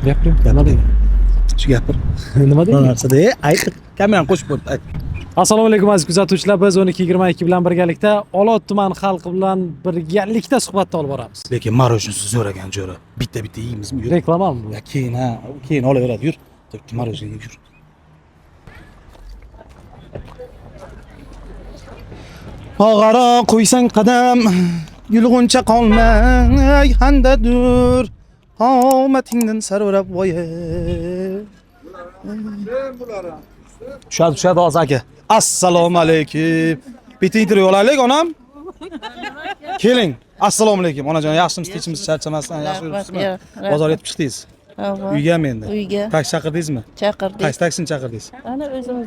Gapiring. Nima deydi? Shu gapir. Nima deydi? Narsada ayt. Kamerani qo'shib qo'yib ayt. Assalomu alaykum aziz kuzatuvchilar. Biz 12:22 bilan birgalikda Olot tuman xalqi bilan birgalikda suhbatda olib boramiz. Lekin marojinsiz zo'ragan jo'ra. Bitta yeymizmi? Yur. Reklamami bu? Ya keyin olaveradi, yur. Marojinga yur. Og'aro qo'ysang qadam, yulg'uncha qolmay handadur. Qomatingdan sarvarab voye. Tushadi hozir aka. Assalomu alaykum. Bitta intervyu olaylik onam. Keling. Assalomu alaykum onajon, yaxshimisiz, tinchmisiz, charchamasdan, yaxshi yuribsizmi? Bozor yetib chiqdingiz. Uyga endi. Uyga. Taksi chaqirdingizmi? Chaqirdik. Qaysi taksini chaqirdingiz? Ana o'zimiz.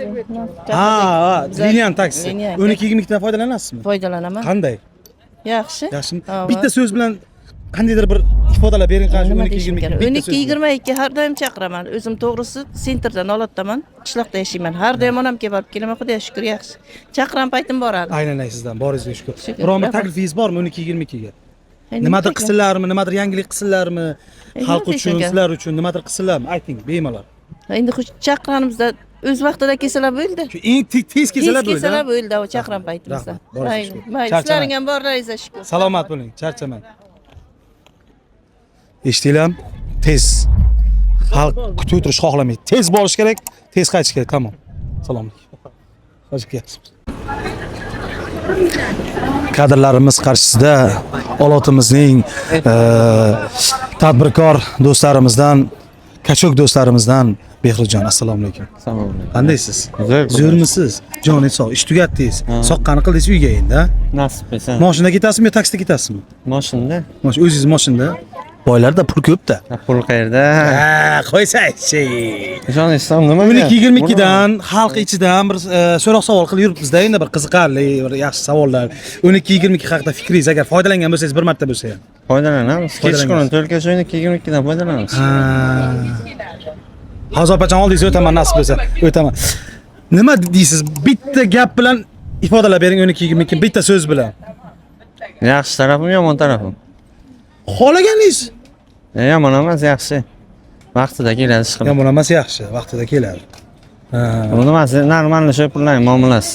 Ha, liniyan taksi. 12:22 dan foydalanasizmi? Foydalanaman. Qanday? Yaxshi. Yaxshimi? Bitta so'z bilan qandaydir bir ifodalar bering qancha 12:22. 12:22 har doim chaqiraman. O'zim to'g'risi sentrdan Olotdaman. Qishloqda yashayman. Har doim onamga borib kelaman. Xudoga shukr, yaxshi. Chaqiran paytim boradi. Aylanay sizdan, boringizga shukur. Shukur, Biron bir rahmat. taklifingiz bormi 12:22 ga? Nimadir qilsinlarmi, nimadir yangilik qilsinlarmi? Xalq uchun, sizlar uchun nimadir qilsinlarmi? Ayting, bemalol. Endi chaqiranimizda o'z vaqtida kelsalar bo'ldi. Shu eng tez kelsalar bo'ldi. Kelsalar bo'ldi, o chaqiran paytimizda. Rahmat, boringizga shukur. Mayli, sizlarga ham borlaringizga shukr. Salomat bo'ling, charchamang. Eshitdinglarmi? Tez. Xalq kutib o'tirish xohlamaydi. Tez borish kerak, tez qaytish kerak. Tamom. Salom. Hoş geldiniz. Kadrlarimiz qarshisida Olotimizning tadbirkor do'stlarimizdan, kachok do'stlarimizdan Behruzjon, assalomu alaykum. Assalomu alaykum. Qandaysiz? Zo'r. Joningiz sog', ish tugatdingiz. Soqqani qildingiz uyga endi, ha? Nasib etsa. Mashinada ketasizmi yo taksida ketasizmi? Mashinada. O'zingiz mashinada. Boylarda pul ko'p-da. Pul qayerda? Ha, qo'ysaychi. Joniston nima? 12:22 dan xalq ichidan bir so'roq savol qilib yuribmiz-da, endi bir qiziqarli, bir yaxshi savollar. 12:22 haqida fikringiz agar foydalangan bo'lsangiz bir marta bo'lsa ham. Foydalanamiz. Kechqurun to'lkash 12:22 dan foydalanamiz. Hozir opachon oldingiz o'taman nasib bo'lsa, o'taman. Nima deysiz? Bitta gap bilan ifodalab bering 12:22 bitta so'z bilan. Yaxshi tarafim, yomon tarafim. Xohlaganingiz. Yomon emas, yaxshi. Vaqtida keladi ish qilib. Yomon emas, yaxshi, vaqtida keladi. Ha. Nimasi normalniy pullarning muomalasi.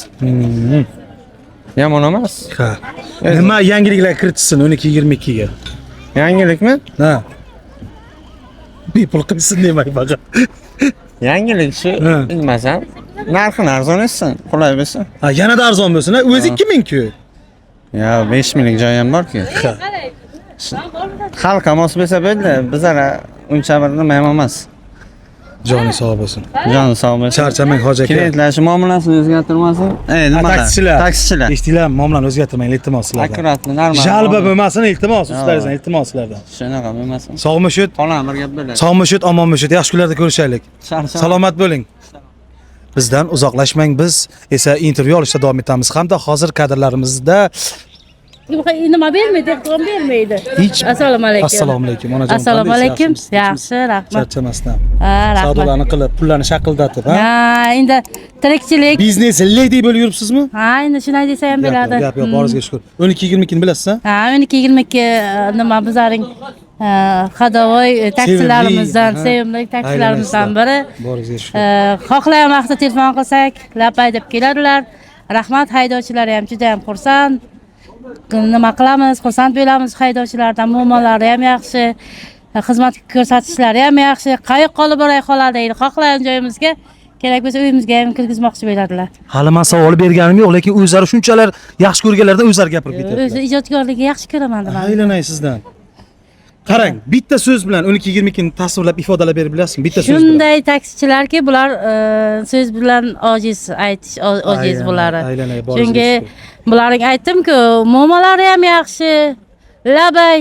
Yomon emas. Ha. Nima yangiliklar kiritsin 12:22 ga? Yangilikmi? Ha. Bepul qilsin demay faqat. Yangilik shu, bilmasam, narxini arzon etsin, qulay bo'lsin. Ha, yanada arzon bo'lsin. O'zi 2000 ku. Ya 5000lik joy ham bor-ku. Xalqqa mos bo'lsa bo'ldi, bizlar uncha bir nima ham emas. Joni sog' bo'lsin. Joni sog' bo'lsin. Charchamang hoji aka. Klientlar shu muomalasini o'zgartirmasin. Nima? Taksichilar. Eshitdinglarmi? Muomalani o'zgartirmang, iltimos sizlardan. Akkuratli, normal. Jalba bo'lmasin, iltimos, ustalaringizdan, iltimos sizlardan. Shunaqa bo'lmasin. Sog'mi shut? Xolam bir gap bo'ladi. Sog'mi shut, omonmi shut? Yaxshi kunlarda ko'rishaylik. Salomat bo'ling. Bizdan uzoqlashmang, biz esa intervyu olishda davom etamiz hamda hozir kadrlarimizda nima bermaydi, e'tibor bermaydi. Assalomu alaykum. Assalomu alaykum onajon. Assalomu alaykum. Yaxshi, rahmat. Charchamasdan. Rahmat. Savdolarni qilib, pullarni shaqildatib, ha? Endi tirikchilik. Biznes lady bo'lib yuribsizmi? Endi shunday desa ham bo'ladi. Gap yo'q, boringizga shukur. 12:22 ni bilasizmi? 12:22 nima bizning Xadovoy taksilarimizdan, sevimli taksilarimizdan biri. Boringizga shukur. Xohlagan vaqtda telefon qilsak, lapay deb keladilar. Rahmat, haydovchilar ham juda ham xursand. Nima qilamiz, xursand bo'lamiz haydovchilardan, muammolari ham yaxshi, xizmat ko'rsatishlari ham yaxshi. Qayoqqa olib boray qoladi deydi. Xohlagan joyimizga, kerak bo'lsa uyimizga ham kirgizmoqchi bo'ladilar. Hali men savol berganim yo'q, lekin o'zlari shunchalar yaxshi ko'rganlarda o'zlari gapirib ketadilar. O'zi ijodkorligi yaxshi ko'raman deman. Aylanay sizdan. Qarang, bitta so'z bilan 12:22 ni tasvirlab ifodalab berib bilasizmi? Bitta so'z bilan. Shunday taksichilarki, bular so'z bilan ojiz aytish ojiz bular. Chunki bularning aytdim-ku, muomalari ham yaxshi, labay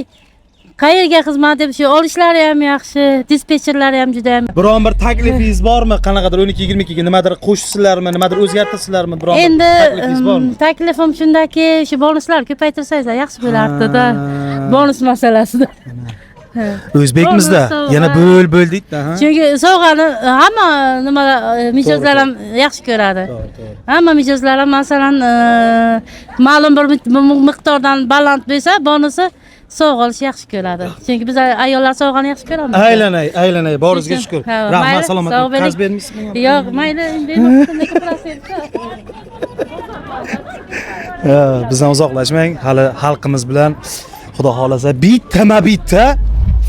qayerga xizmat deb shu olishlari ham yaxshi, dispetcherlari ham juda ham. Biron bir taklifingiz bormi? Qanaqadir 12:22 ga nimadir qo'shsizlarmi, nimadir o'zgartirsizlarmi? Biron bir taklifingiz bormi? Endi taklifim shundaki, shu bonuslar ko'paytirsangiz yaxshi bo'lardi-da. Bonus masalasida. O'zbekmizda yana bo'l deydi-da, ha. Chunki sovg'ani hamma nima mijozlar ham yaxshi ko'radi. Hamma mijozlar ham masalan ma'lum bir miqdordan baland bo'lsa, bonusi sovuq olish yaxshi ko'radi. Chunki biz ayollar sovuqni yaxshi ko'ramiz. Aylanay, boringizga shukur. Ha, Rahmat, mayli, salomat. sog' bo'ling. Qarz bermaysizmi? Yo'q, mayli, endi lekin Bizdan uzoqlashmang. Hali xalqimiz bilan Xudo xolasa bitta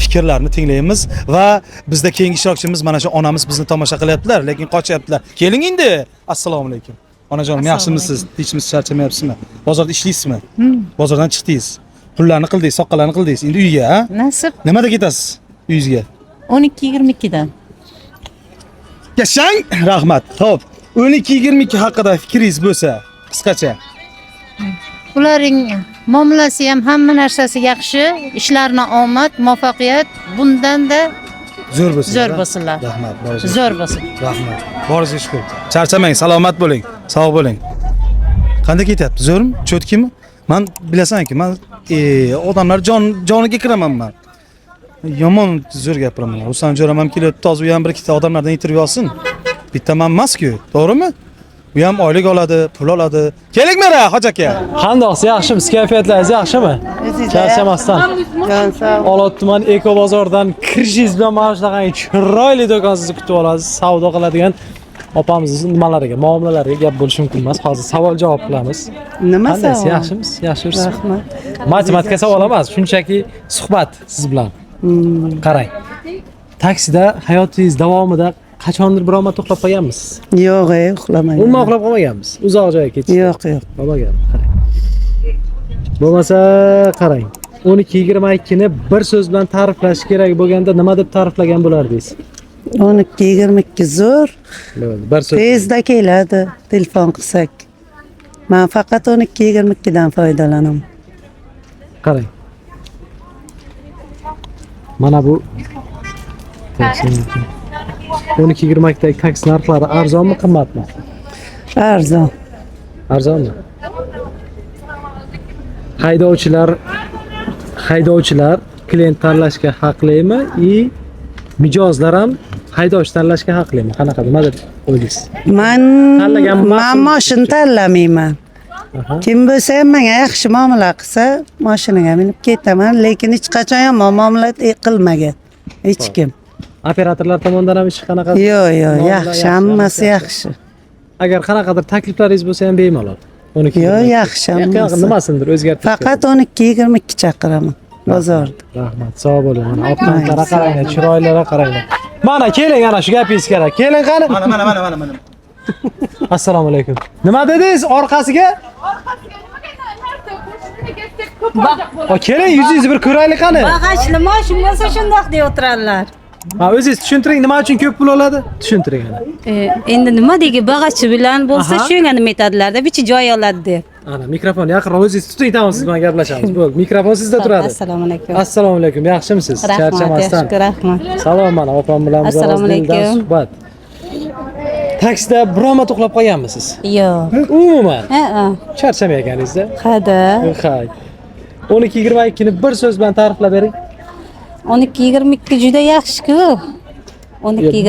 fikrlarni tinglaymiz va bizda keyingi ishtirokchimiz mana shu onamiz bizni tomosha qilyaptilar, lekin qochyaptilar. Keling endi. Assalomu alaykum. Onajonim, yaxshimisiz? Tinchmisiz, charchamayapsizmi? Bozorda ishlaysizmi? Bozordan chiqdingiz. Pullarni qildingiz, soqqalarni qildingiz. Endi uyga, ha? Nasib Nimada ketasiz uyingizga? 12:22 dan. Yashang! Rahmat. Xo'p, 12-22 haqida fikringiz bo'lsa, qisqacha. Ularning muomalasi ham hamma narsasi yaxshi, ishlarni omad, muvaffaqiyat bundan-da Zo'r bo'lsin. zo'r bo'lsinlar. Rahmat, boringizga. Zo'r bo'lsin. Rahmat. Boringizga shukur. Charchamang, salomat bo'ling. Sog' bo'ling. Qanday ketyapti? Zo'rmi? Cho'tkimi? Men bilasanki, men odamlar joniga kiraman men. Yomon zo'r gapiraman. Ruslan jo'ram ham kelyapti, hozir u ham bir ikkita odamlardan intervyu olsin. Bitta men emas-ku, to'g'rimi? U ham oylik oladi, pul oladi. Keling mera, hoji aka. Qandoqsiz, yaxshimisiz? Kayfiyatlaringiz yaxshimi? Charchamasdan. Olot tuman Eko bozordan kirishingiz bilan mana shunaqangi chiroyli do'kon sizni kutib oladi. Savdo qiladigan opamizning nimalariga, muomalalariga gap bo'lishi mumkin emas. Hozir savol-javob qilamiz. Nima Qandaysiz? savol? Yaxshimisiz? Yaxshimisiz? Rahmat. Matematika savol emas, shunchaki suhbat siz bilan. Qarang. Taksida hayotingiz davomida qachondir biror marta uxlab qolganmisiz? Yo'q, uxlamayman. Umuman uxlab qolmaganmiz. Uzoq joyga ketishdi. Yo'q. Bo'lmagan. Qarang. Bo'lmasa qarang. 12-22 ni bir so'z bilan ta'riflash kerak bo'lganda nima deb ta'riflagan bo'lardingiz? 12:22 zo'r. Bir so'z. Tezda keladi telefon qilsak. Men faqat 12:22 dan foydalanaman. Qarang. Mana bu 12-22 dagi taksi narxlari arzonmi, qimmatmi? Arzon. Arzonmi? Haydovchilar klient tanlashga haqlimi i mijozlar ham haydovchi tanlashga haqlimi? Qanaqa, nima deb o'ylaysiz? Men Tanlagan mashina tanlamayman. Kim bo'lsa ham menga yaxshi muomala qilsa, mashinaga minib ketaman, lekin hech qachon yomon muomala qilmagan hech kim. Operatorlar tomonidan ham ish qanaqa? Yo'q, yaxshi, hammasi yaxshi. Agar qanaqadir takliflaringiz bo'lsa ham bemalol. 12. Yo'q, yaxshi hammasi. Nimasindir o'zgartirib. Faqat 12:22 chaqiraman bozorda. Rahmat, sog' bo'ling. Mana optanlarga qaranglar, chiroylarga qaranglar. Mana keling, ana shu gapingiz kerak. Keling qani. Mana. Assalomu alaykum. Nima dedingiz orqasiga? Keling, yuzingizni bir ko'raylik qani. Bag'ashli mashina bo'lsa shundoq deb o'tiradilar. Ha, o'zingiz tushuntiring, nima uchun ko'p pul oladi? Tushuntiring ana. Endi nima degi bag'achi bilan bo'lsa shunga nima aytadilarda, bichi joy oladi deb. Ana mikrofon yaqinroq o'zingiz tuting, tamom, siz bilan gaplashamiz. Bo'ldi, mikrofon sizda turadi. Assalomu alaykum. Assalomu alaykum, yaxshimisiz? Charchamasdan. Rahmat. Salom, mana opam bilan biz Assalomu alaykum. suhbat. Taksida biror marta uxlab qolganmisiz? Yo'q. Umuman. Ha. Charchamaganingizda? Hada. Hay. 12-22 ni bir so'z bilan ta'riflab bering. 12:22 juda yaxshi-ku.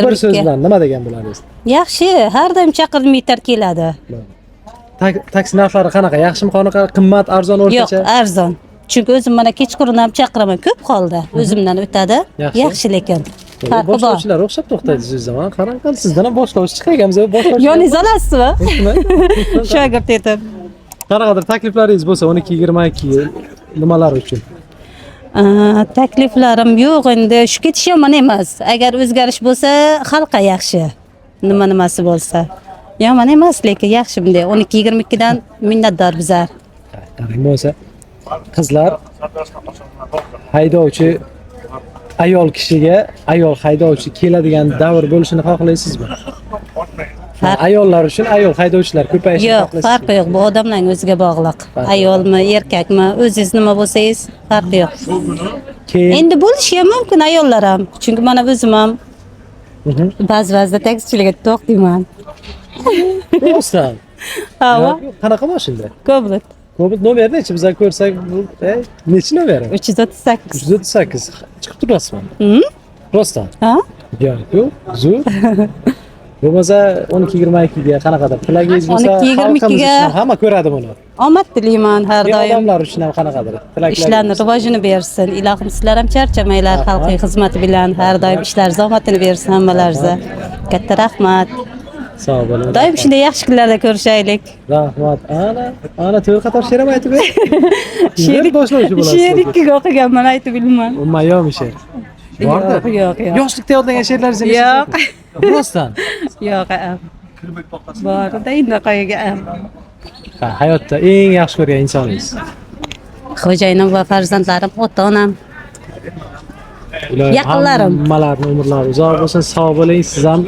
Bir so'z 12:22. bilan nima degan bo'lardingiz? Yaxshi, har doim chaqirib metar keladi. Taksi narxlari qanaqa? Yaxshimi, qanaqa? Qimmat, arzon, Yo'q, o'rtacha? arzon. Chunki o'zim mana kechqurun ham chaqiraman, ko'p holda o'zimdan o'tadi. Yaxshi lekin. Farqi bor. Boshlovchilar o'xshab to'xtaydi siz zaman. Qarang, sizdan ham boshlovchi chiqayganmiz, boshlovchi. Yoningiz olasizmi? Shogird etib. Qanaqadir takliflaringiz bo'lsa 12-22 nimalar uchun? Takliflarim yo'q endi, shu ketish yomon emas. Agar o'zgarish bo'lsa, xalqqa yaxshi. Nimasi bo'lsa. Yomon emas, lekin yaxshi bunday 12-22 dan minnatdor bizlar. Qarang bo'lsa, qizlar haydovchi ayol kishiga, ayol haydovchi keladigan davr bo'lishini xohlaysizmi? Ayollar uchun ayol haydovchilar ko'payishini Yo'q, xohlaysizmi? farqi yo'q. Bu odamlarning o'ziga bog'liq. Ayolmi, erkakmi, o'zingiz nima bo'lsangiz, farqi yo'q. Endi bo'lishi ham mumkin ayollar ham. Chunki mana o'zim ham ba'zi-ba'zida taksichilarga to'xtayman. To'g'risan. Ha, qanaqa mashina? Cobalt. Cobalt nomer nechi? Biz ko'rsak, bu nechi nomeri? 338. 338. Chiqib turasizmi? Rostdan. Ha? Yo'q, zo'r. Bo'lmasa 12-22 ga qanaqadir tilagingiz bo'lsa, 12-22 ga xalqimiz uchun ham hamma ko'radi buni. Omad tilayman har doim. Odamlar uchun ham qanaqadir tilaklar. Ishlarni rivojini bersin. Ilohim sizlar ham charchamanglar xalqning xizmati bilan. Har doim ishlaringiz omadini bersin hammalaringizga. Katta rahmat. Sog' bo'ling. Doim shunday yaxshi kunlarda ko'rishaylik. Rahmat. Ana to'y qator she'r ham aytib ber. She'r boshlovchi bo'lasiz. She'r ikkiga o'qiganman, aytib bilmayman. Umuman yo'qmi she'r? Bormi? Yo'q. Yoshlikda yodlangan she'rlaringiz Yo'q. Rostdan. Yo'q. Borda endi qo'yaga. Hayotda eng yaxshi ko'rgan insoningiz. Xo'jayinim va farzandlarim, ota-onam. Yaqinlarim. Hammalarning umrlari uzoq bo'lsin, sog' bo'ling. Siz ham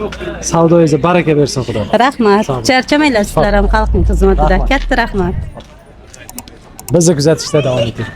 savdoyingizga baraka bersin Xudo. Rahmat. Charchamanglar sizlar ham xalqning xizmatida. Katta rahmat. Bizni kuzatishda davom eting.